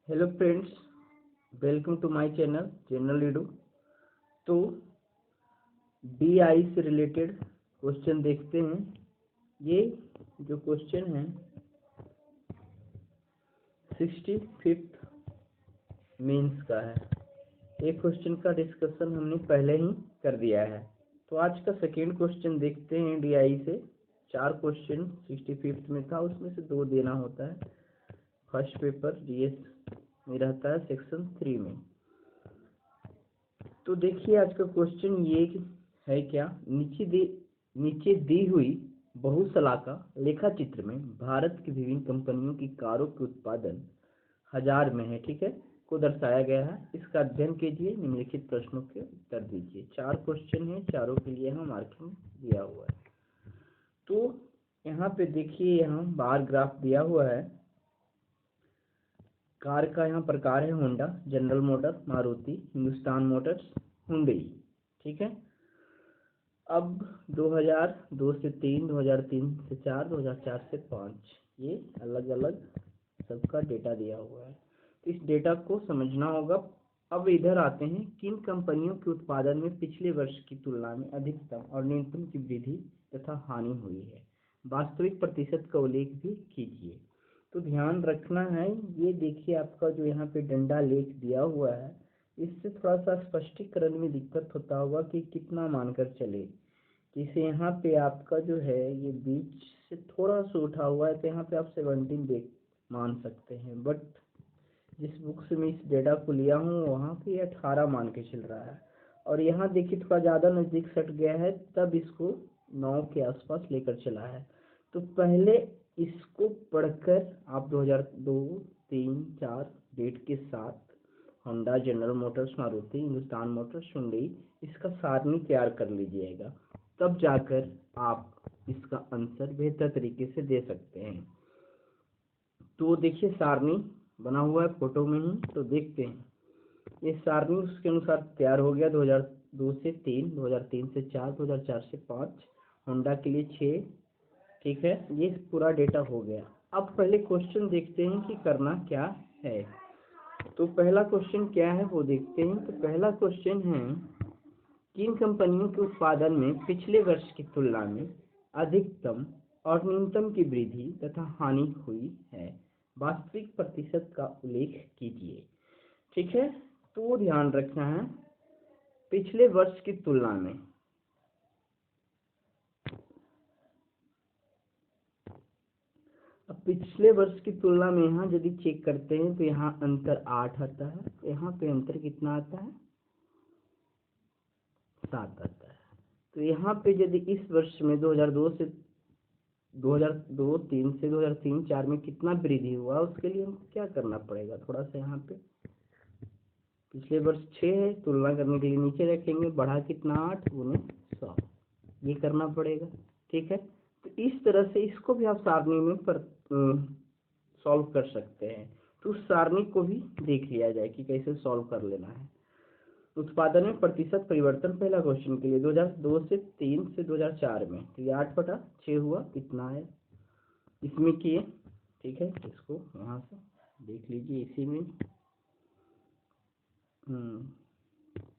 Hello friends, welcome to my channel general रीडू। तो DI से रिलेटेड क्वेश्चन देखते हैं। ये जो क्वेश्चन है 65th मेंस का है। एक क्वेश्चन का डिस्कशन हमने पहले ही कर दिया है। तो आज का सेकेंड क्वेश्चन देखते हैं। DI से 4 क्वेश्चन 65th में था, उसमें से 2 देना होता है। फर्स्ट पेपर GS में रहता है सेक्शन 3 में। तो देखिए आज का क्वेश्चन ये है क्या, नीचे दी हुई बहुशलाका लेखा चित्र में भारत की विभिन्न कंपनियों की कारों के उत्पादन हजार में है, ठीक है, को दर्शाया गया है। इसका अध्ययन कीजिए, निम्नलिखित प्रश्नों के उत्तर दीजिए। 4 क्वेश्चन है, चारों के लिए यहाँ मार्किंग दिया हुआ है। तो यहाँ पे देखिए, यहाँ बार ग्राफ दिया हुआ है। कार का यहाँ प्रकार है Honda, general motor, Maruti, Hindustan Motors, Hyundai, ठीक है। अब 2002 से 3, 2003 से 4, 2004 से 5 ये अलग अलग सबका डेटा दिया हुआ है। तो इस डेटा को समझना होगा। अब इधर आते हैं, किन कंपनियों के उत्पादन में पिछले वर्ष की तुलना में अधिकतम और न्यूनतम की वृद्धि तथा हानि हुई है, वास्तविक प्रतिशत का उल्लेख भी कीजिए। तो ध्यान रखना है, ये देखिए आपका जो यहाँ पे डंडा लेख दिया हुआ है, इससे थोड़ा सा स्पष्टीकरण में दिक्कत होता होगा कि कितना मानकर चले। जैसे यहाँ पे आपका जो है ये बीच से थोड़ा सा उठा हुआ है, तो यहाँ पे आप 17 देख मान सकते हैं, बट जिस बुक से मैं इस डेटा को लिया हूँ वहाँ पे 18 मान के चल रहा है। और यहाँ देखिए थोड़ा ज़्यादा नज़दीक सट गया है, तब इसको 9 के आसपास लेकर चला है। तो पहले इसको पढ़कर आप 2002, 3, 4 डेट के साथ Honda, general Motors, Maruti, Hindustan Motors, Hyundai, इसका सारणी तैयार कर लीजिएगा, तब जाकर आप इसका आंसर बेहतर तरीके से दे सकते हैं। तो देखिए सारणी बना हुआ है फोटो में ही, तो देखते हैं। ये सारणी उसके अनुसार तैयार हो गया। 2002 से 3, 2003 से 4, 2004 से 5, होंडा के लिए 6, ठीक है। ये पूरा डेटा हो गया। अब पहले क्वेश्चन देखते हैं कि करना क्या है। तो पहला क्वेश्चन क्या है वो देखते हैं। तो पहला क्वेश्चन है, किन कंपनियों के उत्पादन में पिछले वर्ष की तुलना में अधिकतम और न्यूनतम की वृद्धि तथा हानि हुई है, वास्तविक प्रतिशत का उल्लेख कीजिए, ठीक है। तो ध्यान रखना है, पिछले वर्ष की तुलना में। अब पिछले वर्ष की तुलना में यहाँ यदि चेक करते हैं तो यहाँ अंतर 8 आता है, यहाँ पे अंतर कितना आता है, 7 आता है। तो यहाँ पे यदि इस वर्ष में 2002 से 3 से 2003, 4 में कितना वृद्धि हुआ, उसके लिए हमको क्या करना पड़ेगा, थोड़ा सा यहाँ पे पिछले वर्ष 6 है, तुलना करने के लिए नीचे रखेंगे, बढ़ा कितना 8 गुने 100, ये करना पड़ेगा, ठीक है। तो इस तरह से इसको भी आप सारणी में सॉल्व कर सकते हैं। तो उस सारणी को भी देख लिया जाए कि कैसे सॉल्व कर लेना है। उत्पादन में प्रतिशत परिवर्तन, पहला क्वेश्चन के लिए 2002 से 3 से 2004 में, तो ये 8/6 हुआ, इतना है इसमें किए, ठीक है। इसको यहाँ से देख लीजिए, इसी में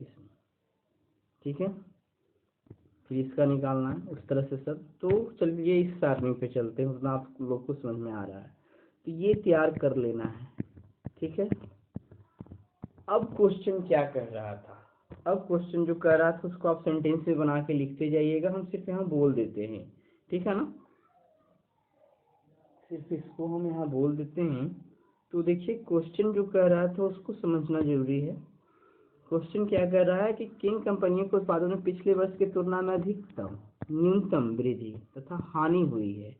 इसमें, ठीक है। फिर इसका निकालना है उस तरह से सब। तो चलिए इस सारणी पे चलते हैं, उतना आप लोग को समझ में आ रहा है। तो ये तैयार कर लेना है, ठीक है। अब क्वेश्चन क्या कह रहा था, अब क्वेश्चन जो कह रहा था उसको आप सेंटेंस में बना के लिखते जाइएगा, हम सिर्फ यहाँ बोल देते हैं, ठीक है ना, सिर्फ इसको हम यहाँ बोल देते हैं। तो देखिए क्वेश्चन जो कह रहा था उसको समझना जरूरी है। क्वेश्चन क्या कह रहा है कि किन कंपनियों के उत्पादन में पिछले वर्ष की तुलना में अधिकतम, न्यूनतम वृद्धि तथा हानि हुई है।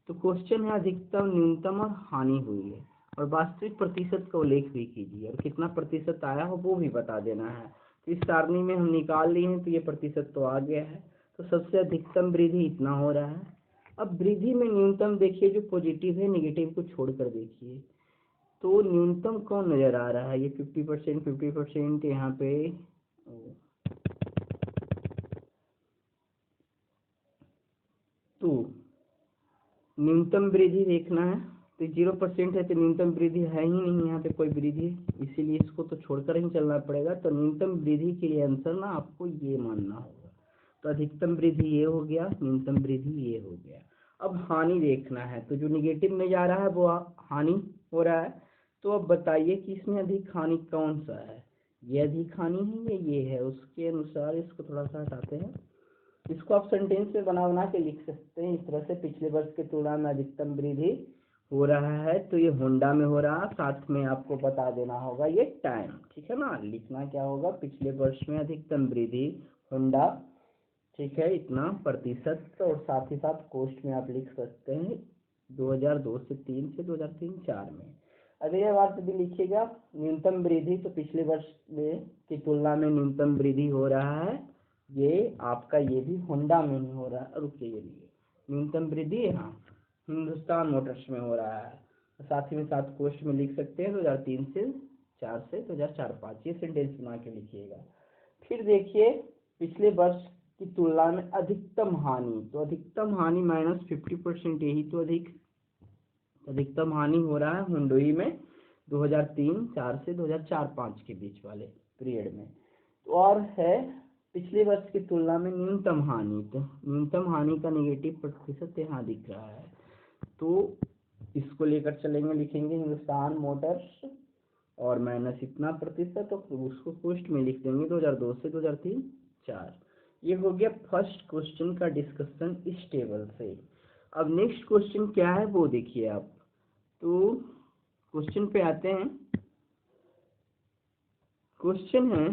तो क्वेश्चन है अधिकतम, न्यूनतम और हानि हुई है, और वास्तविक प्रतिशत का उल्लेख भी कीजिए, और कितना प्रतिशत आया हो वो भी बता देना है। तो इस सारणी में हम निकाल लिए हैं, तो ये प्रतिशत तो आ गया है। तो सबसे अधिकतम वृद्धि इतना हो रहा है। अब वृद्धि में न्यूनतम देखिए, जो पॉजिटिव है नेगेटिव को छोड़कर देखिए, तो न्यूनतम कौन नजर आ रहा है, ये 50%, 50% यहाँ पे तो न्यूनतम वृद्धि देखना है, तो 0% है तो न्यूनतम वृद्धि है ही नहीं, यहाँ पे कोई वृद्धि, इसीलिए इसको तो छोड़कर ही चलना पड़ेगा। तो न्यूनतम वृद्धि के लिए आंसर ना आपको ये मानना होगा। तो अधिकतम वृद्धि ये हो गया, न्यूनतम वृद्धि ये हो गया। अब हानि देखना है, तो जो निगेटिव में जा रहा है वो हानि हो रहा है। तो अब बताइए कि इसमें अधिक हानि कौन सा है, ये अधिक हानि है या ये है। उसके अनुसार इसको थोड़ा सा हटाते हैं, इसको आप सेंटेंस में बना के लिख सकते हैं इस तरह से, पिछले वर्ष की तुलना में अधिकतम वृद्धि हो रहा है। तो ये होंडा में हो रहा है, साथ में आपको बता देना होगा ये टाइम, ठीक है ना। लिखना क्या होगा, पिछले वर्ष में अधिकतम वृद्धि होंडा, ठीक है, इतना प्रतिशत। और साथ ही साथ कोस्ट में आप लिख सकते हैं 2002 से 3 से 2003-4 में। अगले बार भी लिखिएगा न्यूनतम वृद्धि, तो पिछले वर्ष में की तुलना में न्यूनतम वृद्धि हो रहा है, ये आपका ये भी होंडा में ही हो रहा है। रुकिए, ये न्यूनतम वृद्धि यहाँ हिंदुस्तान मोटर्स में हो रहा है। साथ ही में साथ कोस्ट में लिख सकते हैं 2003 से 4 से 2004-5, ये सेंटेंस बना के लिखिएगा। फिर देखिए पिछले वर्ष की तुलना में अधिकतम हानि, तो अधिकतम हानि -50%, यही तो अधिकतम हानि हो रहा है हुंडई में 2003-4 से 2004-5 के बीच वाले पीरियड में। तो और है पिछले वर्ष की तुलना में न्यूनतम हानि, तो न्यूनतम हानि का नेगेटिव प्रतिशत यहाँ दिख रहा है। तो इसको लेकर चलेंगे, लिखेंगे हिंदुस्तान मोटर्स और माइनस इतना प्रतिशत, तो उसको कोस्ट में लिख देंगे 2002 से 2003-4। ये हो गया फर्स्ट क्वेश्चन का डिस्कशन इस टेबल से। अब नेक्स्ट क्वेश्चन क्या है वो देखिए आप। तो क्वेश्चन पे आते हैं। क्वेश्चन है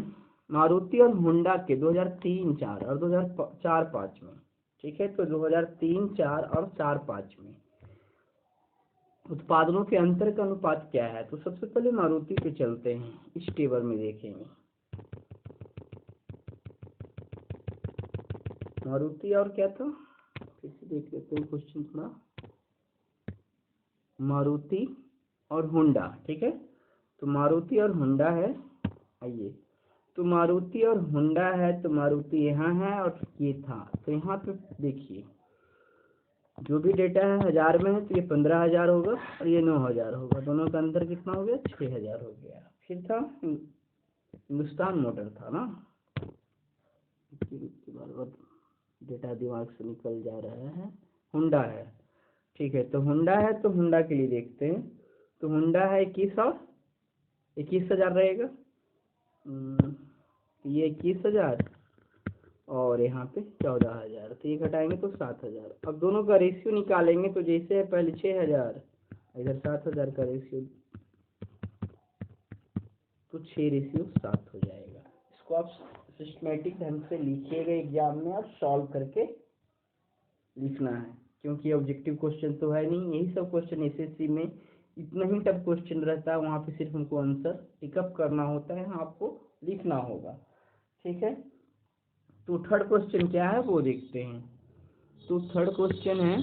मारुति और होंडा के 2003-4 और 2004-5 में, ठीक है। तो 2003-4 और 4-5 में उत्पादनों के अंतर का अनुपात क्या है। तो सबसे पहले मारुति पे चलते हैं, इस टेबल में देखेंगे मारुति और क्या था, फिर से देख लेते हैं क्वेश्चन थोड़ा। मारुति और होंडा, ठीक है। तो मारुति और होंडा है, आइए, तो मारुति और होंडा है, तो मारुति यहाँ है और ये था। तो यहाँ पे देखिए जो भी डेटा है 1000 में है, तो ये 15,000 होगा और ये 9,000 होगा। दोनों का अंतर कितना हो गया, 6,000 हो गया। फिर था हिंदुस्तान मोटर था ना, बार डेटा दिमाग से निकल जा रहा है। होंडा है, ठीक है। तो होंडा है, तो होंडा के लिए देखते हैं। तो होंडा है 21,000 रहेगा, ये 21,000 और यहाँ पे 14,000, तो ये घटाएंगे तो 7,000। अब दोनों का रेशियो निकालेंगे, तो जैसे है पहले 6,000 इधर 7,000 का रेशियो, तो 6:7 हो जाएगा। इसको आप सिस्टमेटिक ढंग से लिखिएगा, एग्जाम में आप सॉल्व करके लिखना है, क्योंकि ऑब्जेक्टिव क्वेश्चन तो है नहीं। यही सब क्वेश्चन एसएससी में इतना ही टफ क्वेश्चन रहता है, वहाँ पे सिर्फ हमको आंसर पिकअप करना होता है, आपको लिखना होगा, ठीक है। तो थर्ड क्वेश्चन क्या है वो देखते हैं। तो थर्ड क्वेश्चन है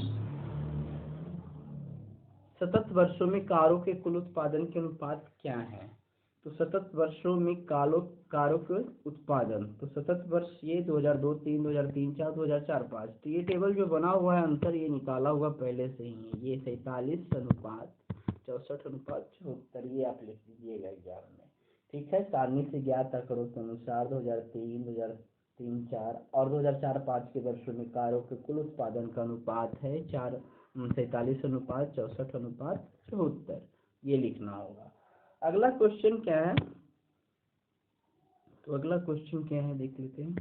सतत वर्षों में कारों के कुल उत्पादन के अनुपात क्या है। तो सतत वर्षों में कारों के उत्पादन, तो सतत वर्ष ये 2002, 3, 2003, 4, 2004, 5। तो ये टेबल जो बना हुआ है आंसर ये निकाला हुआ पहले से ही है, ये 47:64, ये आप लिख लीजिएगा एग्जाम में, ठीक है। सारणी से ज्ञात आंकड़ों के अनुसार 2003-4 और 2004-5 के वर्षों में कारों के कुल उत्पादन का अनुपात है 47:64, ये लिखना होगा। अगला क्वेश्चन क्या है, तो अगला क्वेश्चन क्या है देख लेते हैं।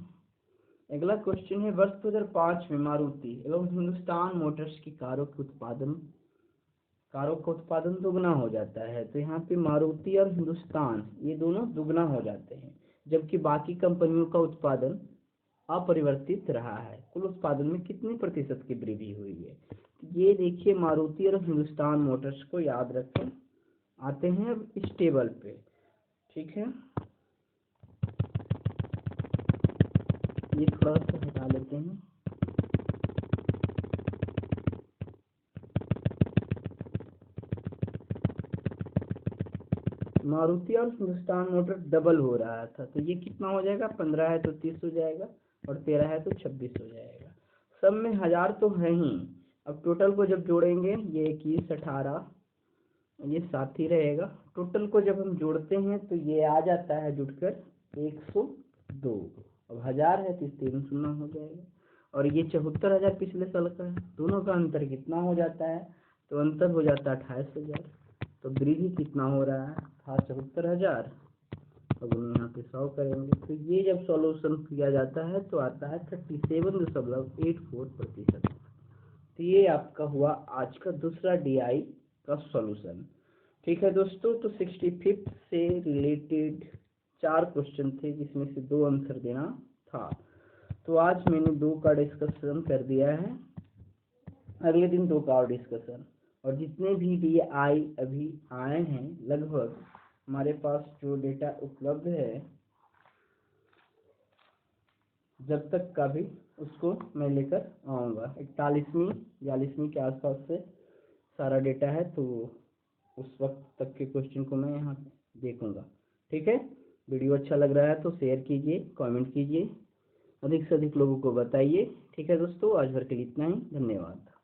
अगला क्वेश्चन है वर्ष 2005 में मारुति एवं हिंदुस्तान मोटर्स की कारों का उत्पादन दुगना हो जाता है। तो यहाँ पे मारुति और हिंदुस्तान ये दोनों दुगना हो जाते हैं, जबकि बाकी कंपनियों का उत्पादन अपरिवर्तित रहा है। कुल उत्पादन में कितनी प्रतिशत की वृद्धि हुई है। ये देखिए मारुति और हिंदुस्तान मोटर्स को याद रखें। आते हैं अब इस टेबल पे, ठीक है। ये थोड़ा सा हटा लेते हैं। मारुति और हिंदुस्तान मोटर डबल हो रहा था, तो ये कितना हो जाएगा, 15 है तो 30 हो जाएगा और 13 है तो 26 हो जाएगा। सब में 1000 तो है ही। अब टोटल को जब जोड़ेंगे ये 21, 18, ये साथ ही रहेगा। टोटल को जब हम जोड़ते हैं तो ये आ जाता है जुड़कर 102। अब 1000 है तो इस 3 शून्य हो जाएगा। और ये 74,000 पिछले साल का है। दोनों का अंतर कितना हो जाता है? तो अंतर हो जाता है 28,000। तो वृद्धि कितना हो रहा है? था 74,000। अब हम यहाँ पे 100 करेंगे तो ये जब सॉल्यूशन किया जाता है तो आता है 37.84%। तो ये आपका हुआ आज का दूसरा DI का सॉल्यूशन। ठीक है दोस्तों, तो 65 से रिलेटेड 4 क्वेश्चन थे जिसमें से 2 आंसर देना था। तो आज मैंने 2 का डिस्कशन कर दिया है, अगले दिन 2 का और डिस्कशन। और जितने भी DI अभी आए हैं लगभग हमारे पास जो डेटा उपलब्ध है जब तक का भी उसको मैं लेकर आऊँगा। 41वीं 42वीं के आसपास से सारा डेटा है, तो उस वक्त तक के क्वेश्चन को मैं यहाँ देखूँगा। ठीक है, वीडियो अच्छा लग रहा है तो शेयर कीजिए, कमेंट कीजिए, अधिक से अधिक लोगों को बताइए। ठीक है दोस्तों, आज भर के लिए इतना ही। धन्यवाद।